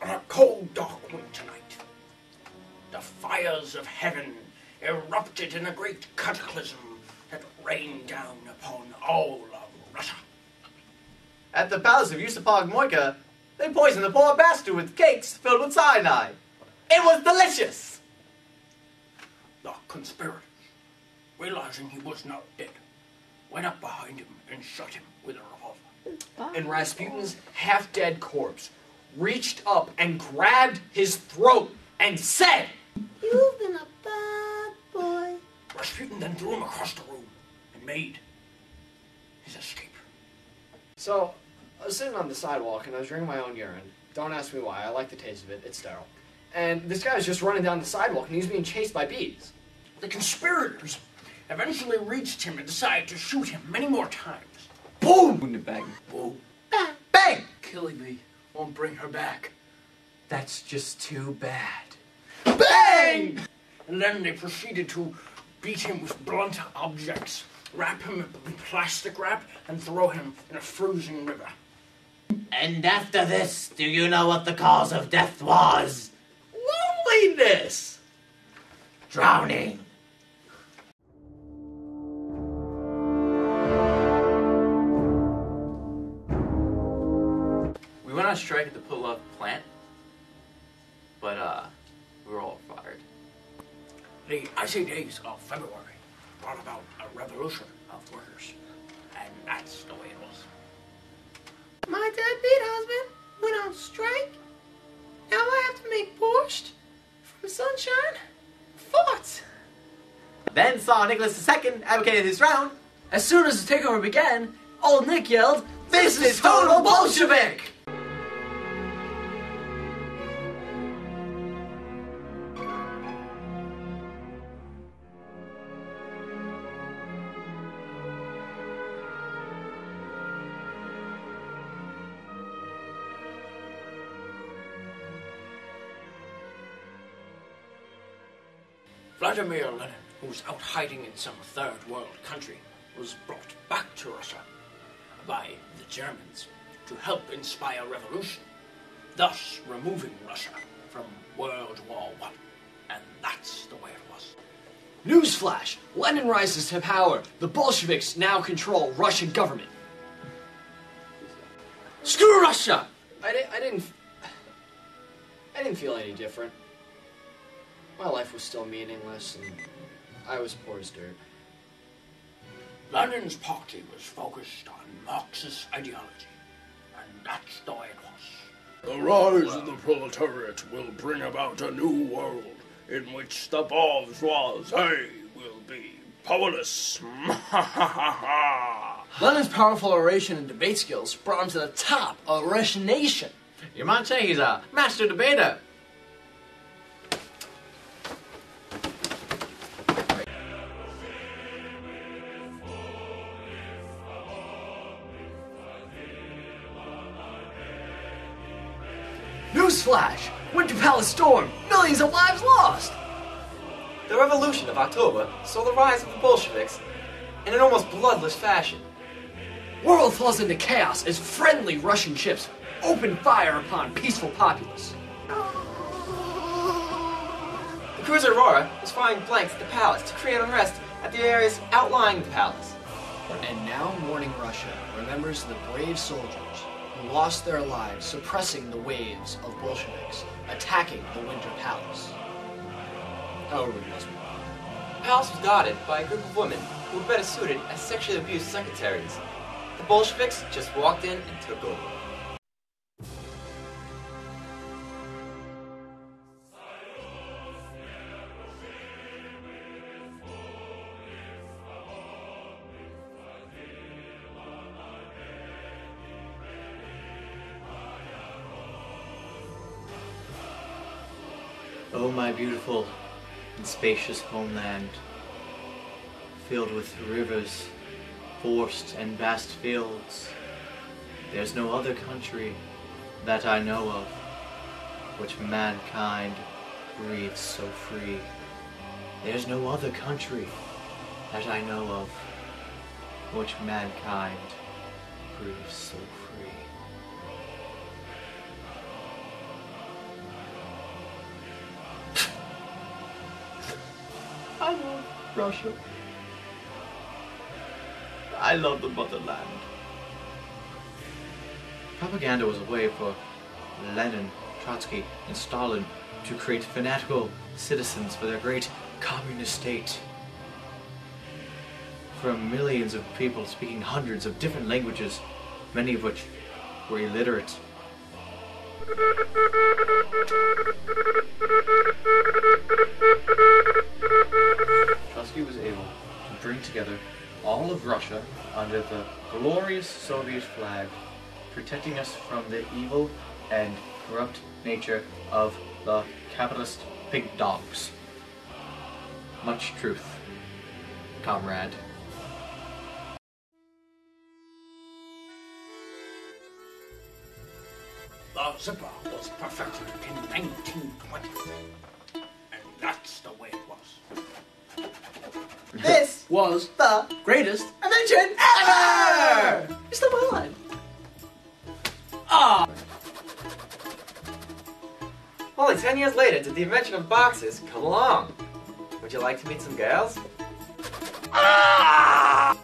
On a cold, dark winter night, the fires of heaven erupted in a great cataclysm that rained down upon all of Russia. At the palace of Yusupog Moika, they poisoned the poor bastard with cakes filled with cyanide. It was delicious! The conspirators, realizing he was not dead, went up behind him and shot him with a revolver. And Rasputin's half-dead corpse reached up and grabbed his throat and said, "You've been a bad boy." Rasputin then threw him across the room and made his escape. So, I was sitting on the sidewalk and I was drinking my own urine. Don't ask me why, I like the taste of it, it's sterile. And this guy was just running down the sidewalk and he was being chased by bees. The conspirators eventually reached him and decided to shoot him many more times. Boom! Bang. Boom. Bang. Bang! Killing me won't bring her back. That's just too bad. Bang! And then they proceeded to beat him with blunt objects, wrap him in plastic wrap, and throw him in a freezing river. And after this, do you know what the cause of death was? Loneliness! Drowning. We went on strike at the Put-Love plant, but we were all fired. The icy days of February brought about a revolution of workers, and that's the way it was. My deadbeat husband went on strike. Now I have to make borscht from sunshine forts. Then Tsar Nicholas II advocated his round. As soon as the takeover began, old Nick yelled, This is total Bolshevik! Vladimir Lenin, who was out hiding in some third world country, was brought back to Russia by the Germans to help inspire revolution, thus removing Russia from World War I. And that's the way it was. Newsflash! Lenin rises to power. The Bolsheviks now control Russian government. Screw Russia! I didn't feel any different. My life was still meaningless, and I was poor as dirt. Lenin's party was focused on Marxist ideology, and that's the way it was. The rise of the proletariat will bring about a new world in which the bourgeoisie will be powerless. Lenin's powerful oration and debate skills brought him to the top of the Russian nation. You might say he's a master debater. Newsflash! Winter Palace storm! Millions of lives lost! The Revolution of October saw the rise of the Bolsheviks in an almost bloodless fashion. World falls into chaos as friendly Russian ships open fire upon peaceful populace. The cruiser Aurora was firing blanks at the palace to create unrest at the areas outlying the palace. And now morning Russia remembers the brave soldiers who lost their lives suppressing the waves of Bolsheviks attacking the Winter Palace. However it must be. The palace was guarded by a group of women who were better suited as sexually abused secretaries. The Bolsheviks just walked in and took over. Oh, my beautiful and spacious homeland, filled with rivers, forests, and vast fields, there's no other country that I know of which mankind breathes so free. There's no other country that I know of which mankind breathes so free. Russia. I love the motherland. Propaganda was a way for Lenin, Trotsky, and Stalin to create fanatical citizens for their great communist state. From millions of people speaking hundreds of different languages, many of which were illiterate. Trotsky was able to bring together all of Russia under the glorious Soviet flag, protecting us from the evil and corrupt nature of the capitalist pig dogs. Much truth, comrade. The zipper was perfected in 1920. And that's the way it was. This was the greatest invention ever! You stole my line. Ah! Only 10 years later did the invention of boxes come along. Would you like to meet some girls? Ah!